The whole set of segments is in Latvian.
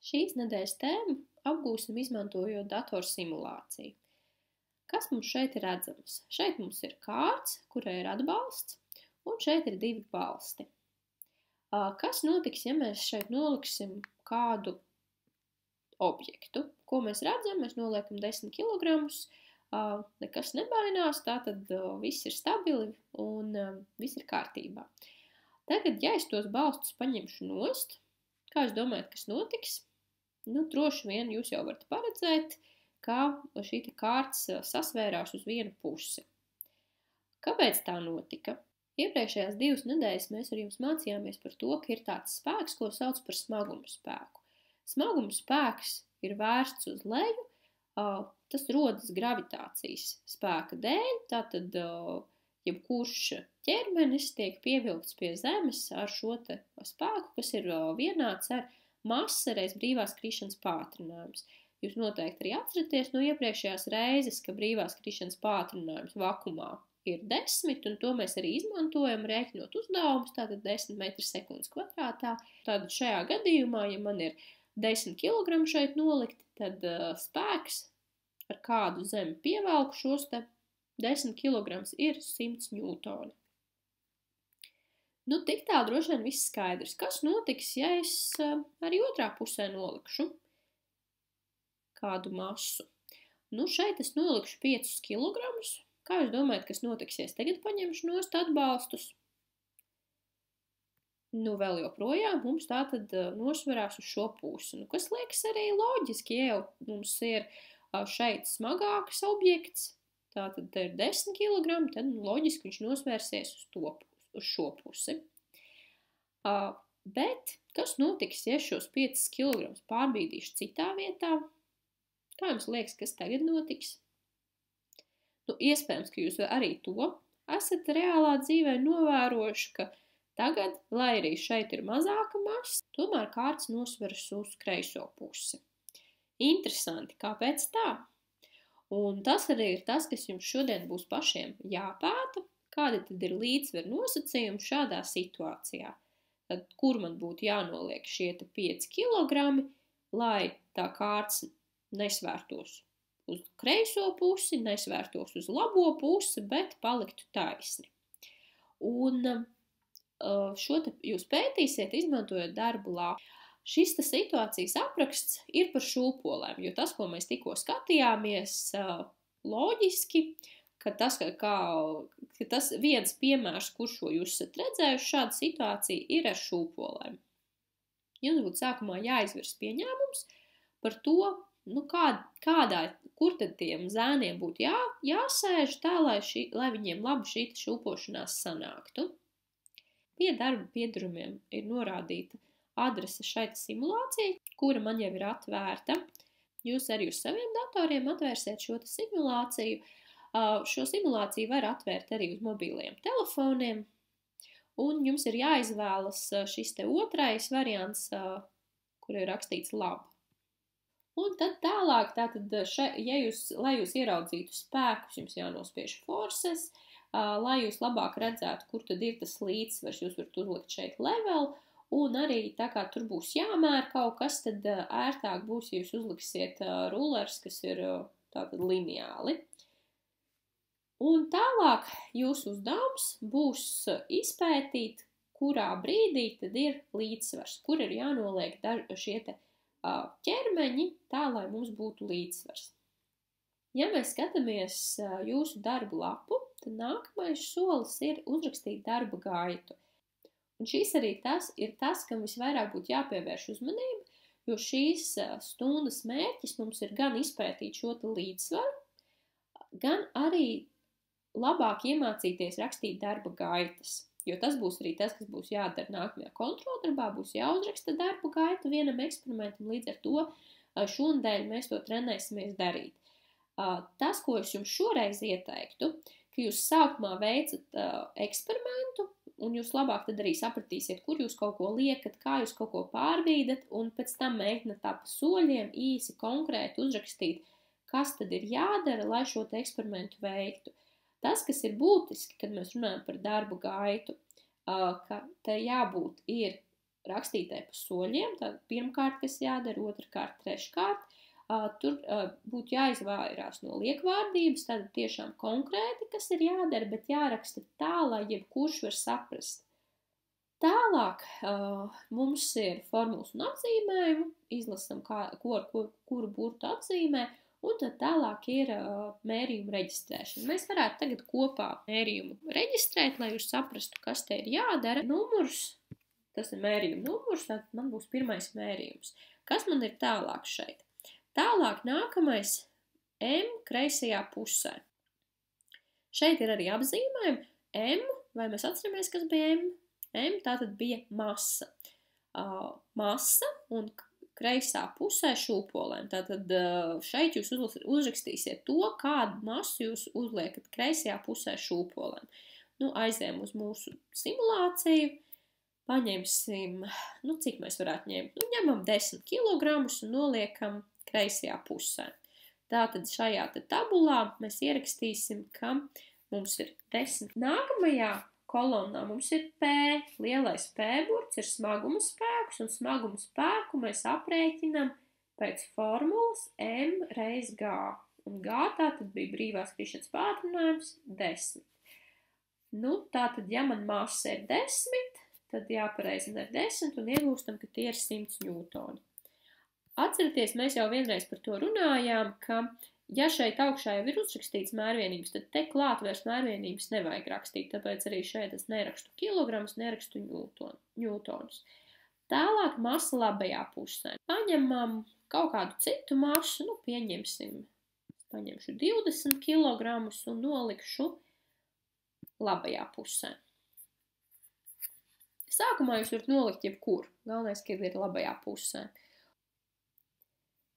Šīs nedēļas tēmu apgūsim izmantojot datorsimulāciju. Kas mums šeit ir redzams? Šeit mums ir kārts, kurai ir atbalsts, un šeit ir divi balsti. Kas notiks, ja mēs šeit noliksim kādu objektu? Ko mēs redzam? Mēs noliekam 10 kg, nekas nebainās, tātad viss ir stabili un viss ir kārtībā. Tagad, ja es tos balstus paņemšu nost, kā jūs domājat, kas notiks? Droši vien jūs jau varat paredzēt, ka šī kārts sasvērās uz vienu pusi. Kāpēc tā notika? Iepriekšējās 2 nedēļas mēs ar jums mācījāmies par to, ka ir tāds spēks, ko sauc par smaguma spēku. Smaguma spēks ir vērsts uz leju, tas rodas gravitācijas spēka dēļ, tātad jebkurš ķermenis tiek pievilkts pie zemes ar šo spēku, kas ir vienāds ar masa reiz brīvās krišanas pātrinājums. Jūs noteikti arī atceraties no iepriekšējās reizes, ka brīvās krišanas pātrinājums vakumā ir 10, un to mēs arī izmantojam rēķinot uzdevumus, tātad 10 m/s². Tātad šajā gadījumā, ja man ir 10 kg šeit nolikti, tad spēks, ar kādu zemi pievelku šos 10 kg ir 100 ņūtoni. Tik tā droši vien viss skaidrs. Kas notiks, ja es arī otrā pusē nolikšu kādu masu? Šeit es nolikšu 5 kg. Kā jūs domājat, kas notiks, ja es tagad paņemšu nost atbalstus? Vēl joprojām mums tātad nosverās uz šo pusi. Kas liekas arī loģiski, ja jau mums ir šeit smagāks objekts, tātad te ir 10 kg, tad loģiski viņš nosvērsies uz šo pusi. Bet kas notiks, ja šos 5 kg pārbīdīšu citā vietā? Kā jums liekas, kas tagad notiks? Iespējams, ka jūs arī to esat reālā dzīvē novērojuši, ka tagad, lai arī šeit ir mazāka masa, tomēr kārts nosveras uz kreiso pusi. Interesanti, kāpēc tā? Un tas arī ir tas, kas jums šodien būs pašiem jāpēta, kādi tad ir līdzsver nosacījumi šādā situācijā. Tad, kur man būtu jānoliek šie 5 kg, lai tā kārts nesvērtos uz kreiso pusi, nesvērtos uz labo pusi, bet paliktu taisni. Un šo jūs pētīsiet, izmantojot darbu lapu. Šis situācijas apraksts ir par šūpolēm, jo tas, ko mēs tikko skatījāmies, loģiski, ka tas viens piemērs, kur šo jūs esat redzējuši, šāda situācija ir ar šūpolēm. Jums būtu sākumā jāizvirs pieņēmums par to, kur tad tiem zēniem būtu jāsēž tā, lai viņiem labi šī šūpošanās sanāktu. Pie darba piedarumiem ir norādīta adrese šai simulācijai, kura man jau ir atvērta. Jūs arī uz saviem datoriem atvērsiet šo simulāciju. Šo simulāciju var atvērt arī uz mobiliem telefoniem, un jums ir jāizvēlas šis otrais variants, kur ir rakstīts lab. Un tad tālāk, lai jūs ieraudzītu spēkus, jums jānospiež forces, lai jūs labāk redzētu, kur tad ir tas līdzsvars, jūs varat uzlikt šeit level, un arī tā kā tur būs jāmēr kaut kas, tad ērtāk būs, ja jūs uzliksiet rulers, kas ir tātad lineāli. Un tālāk jūsu uzdevums būs izpētīt, kurā brīdī tad ir līdzsvars, kur ir jānoliek šie ķermeņi tā, lai mums būtu līdzsvars. Ja mēs skatāmies jūsu darbu lapu, tad nākamais solis ir uzrakstīt darba gaitu. Un šīs arī ir tas, kam visvairāk būtu jāpievērš uzmanība, jo šīs stundas mērķis mums ir gan izpētīt šo līdzsvaru, gan arī labāk iemācīties rakstīt darba gaitas. Jo tas būs arī tas, kas būs jādara nākamajā kontroldarbā, būs jāuzraksta darba gaita vienam eksperimentam, līdz ar to šonadēļ mēs to trenēsimies darīt. Tas, ko es jums šoreiz ieteiktu, ka jūs sākumā veicat eksperimentu, un jūs labāk tad arī sapratīsiet, kur jūs kaut ko liekat, kā jūs kaut ko pārbīdat, un pēc tam mēģināt tā pa soļiem īsi konkrēti uzrakstīt, kas tad ir jādara, lai šo eksperimentu veiktu. Tas, kas ir būtiski, kad mēs runājam par darbu gaitu, ka te jābūt ir rakstītai pa soļiem, tad pirmkārt, kas jādara, otrkārt, treškārt. Tur būtu jāizvairās no liekvārdības, tad tiešām konkrēti, kas ir jādara, bet jāraksta tā, lai jebkurš var saprast. Tālāk mums ir formulas un apzīmējumi, izlasam, kuru burtu apzīmē, un tad tālāk ir mērījuma reģistrēšana. Mēs varētu tagad kopā mērījumu reģistrēt, lai jūs saprastu, kas te ir jādara. Numurs, tas ir mērījuma numurs, tad man būs pirmais mērījums. Kas man ir tālāk šeit? Tālāk nākamais M kreisajā pusē. Šeit ir arī apzīmējumi. M, vai mēs atceramies, kas bija M? M tātad bija masa. Masa un kreisā pusē šūpolēm. Tātad šeit jūs uzrakstīsiet to, kādu masu jūs uzliekat kreisajā pusē šūpolēm. Aizējam uz mūsu simulāciju. Paņemsim, cik mēs varētu ņemt? Ņemam 10 kg un noliekam kreisajā pusē. Tātad šajā tabulā mēs ierakstīsim, ka mums ir 10. Nākamajā kolonnā mums ir P. Lielais P burts ir smaguma spēks, un smaguma spēku mēs aprēķinam pēc formulas M reiz G. Un G tātad bija brīvās krišanas pātrinājums 10. Tātad, ja man masa ir 10, tad jāpareizina ar 10 un iegūstam, ka tie ir 100 ņūtoni. Atcerieties, mēs jau vienreiz par to runājām, ka, ja šeit augšā jau ir uzrakstīts mērvienības, tad te klāt vairs mērvienības nevajag rakstīt, tāpēc arī šeit es nerakstu kilogramus, nerakstu ņūtonus. Tālāk masa labajā pusē. Paņemam kaut kādu citu masu, paņemšu 20 kilogramus un nolikšu labajā pusē. Sākumā jūs varat nolikt jebkur, galvenais, ka ir labajā pusē.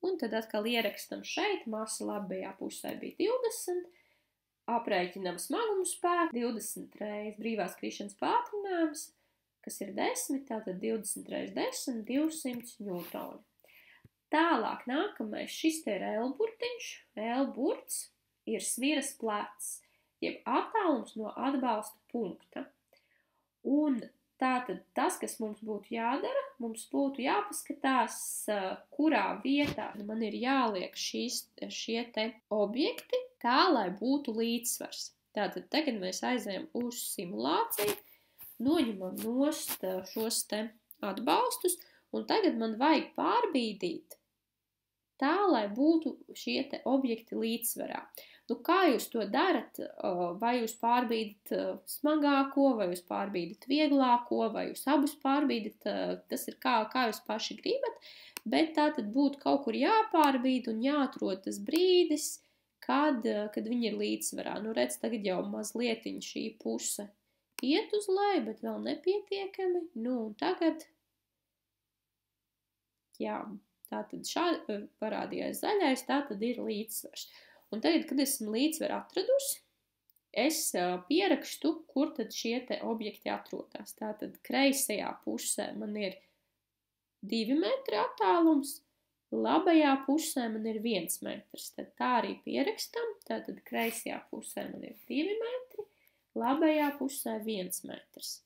Un tad atkal ierakstam šeit, masa labajā pusē bija 20, aprēķinam smagumu spēku, 20 reiz brīvās krišanas pātrinājums, kas ir 10, tātad 20 reiz 10, 200 ņūtoni. Tālāk nākamais, šis te ir L burtiņš. L burts ir sviras plecs, jeb attālums no atbalsta punkta. Un tātad tas, kas mums būtu jādara, mums būtu jāpaskatās, kurā vietā man ir jāliek šie te objekti tā, lai būtu līdzsvars. Tātad tagad mēs aizējam uz simulāciju, noņemam nost šos te atbalstus, un tagad man vajag pārbīdīt tā, lai būtu šie te objekti līdzsvarā. Kā jūs to darat? Vai jūs pārbīdat smagāko, vai jūs pārbīdat vieglāko, vai jūs abus pārbīdat? Tas ir kā jūs paši gribat, bet tā tad būtu kaut kur jāpārbīd un jāatrod tas brīdis, kad viņi ir līdzsvarā. Redz, tagad jau mazlietiņ šī puse iet uz leju, bet vēl nepietiekami. Un tagad, jā, tātad šādi parādījās zaļais, tātad ir līdzsvars. Un tagad, kad esmu līdzsvaru atradusi, es pierakstu, kur tad šie te objekti atrodas. Tātad kreisajā pusē man ir 2 metri attālums, labajā pusē man ir 1 metrs. Tad tā arī pierakstam. Tātad kreisajā pusē man ir 2 metri, labajā pusē 1 metrs.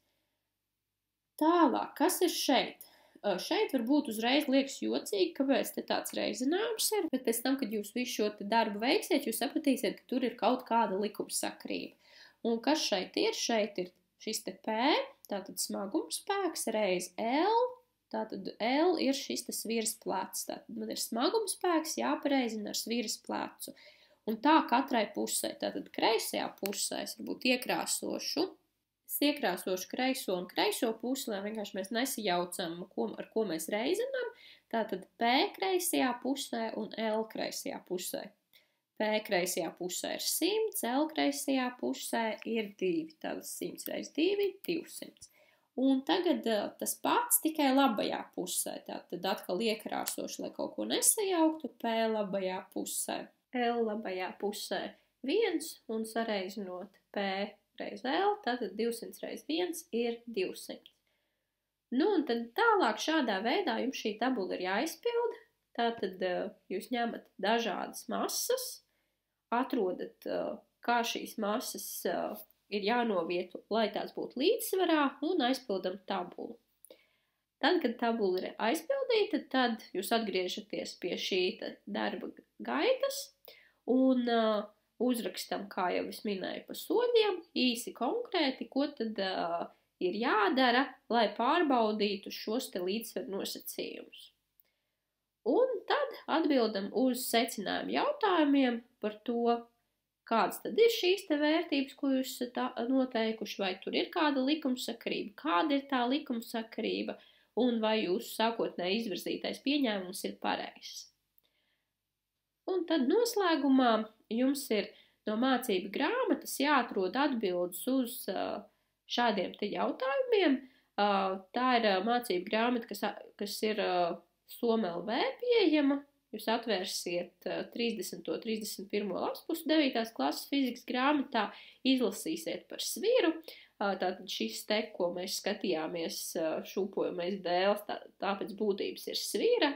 Tālāk, kas ir šeit? Šeit varbūt uzreiz liekas jocīgi, kāpēc te tāds reizinājums ir, bet pēc tam, kad jūs visu šo darbu veiksiet, jūs sapratīsiet, ka tur ir kaut kāda likumsakrība. Un kas šeit ir? Šeit ir šis te P, tātad smagums spēks, reiz L, tātad L ir šis te sviras plecs. Tātad man ir smagums spēks jāpareizina ar sviras plecu. Un tā katrai pusē, tātad kreisajā pusē es varbūt iekrāsošu kreiso un kreiso pusi, lai vienkārši mēs nesajaucam, ar ko mēs reizinām. Tātad P kreisajā pusē un L kreisajā pusē. P kreisajā pusē ir 100, L kreisajā pusē ir 2. Tātad 100 reiz 2, 200. Un tagad tas pats tikai labajā pusē. Tātad atkal iekrāsošu, lai kaut ko nesajauktu. P labajā pusē, L labajā pusē 1 un sareizinot P reiz L, tātad 200 reiz 1 ir 200. Un tad tālāk šādā veidā jums šī tabula ir jāizpilda. Tātad jūs ņemat dažādas masas, atrodat, kā šīs masas ir jānovieto, lai tās būtu līdzsvarā, un aizpildam tabulu. Tad, kad tabula ir aizpildīta, tad jūs atgriežaties pie šī darba gaitas un uzrakstam, kā jau es minēju, pa soļiem, īsi konkrēti, ko tad ir jādara, lai pārbaudītu šos te līdzsver nosacījumus. Un tad atbildam uz secinājumu jautājumiem par to, kādas tad ir šīs te vērtības, ko jūs esat noteikuši, vai tur ir kāda likumsakarība, kāda ir tā likumsakarība, un vai jūsu sākotnēji izvirzītais pieņēmums ir pareizs. Un tad noslēgumā jums ir no mācību grāmatas jāatrod atbildes uz šādiem te jautājumiem. Tā ir mācību grāmata, kas ir SOM.LV pieejama. Jūs atvērsiet 30. 31. lapspusi 9. klases fizikas grāmatā, izlasīsiet par sviru. Tātad šis te, ko mēs skatījāmies, šūpojamais dēls, tā pēc būtības ir svira.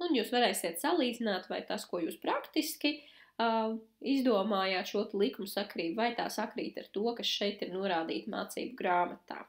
Un jūs varēsiet salīdzināt, vai tas, ko jūs praktiski izdomājāt šo likumu sakrību, vai tā sakrīt ar to, kas šeit ir norādīta mācību grāmatā.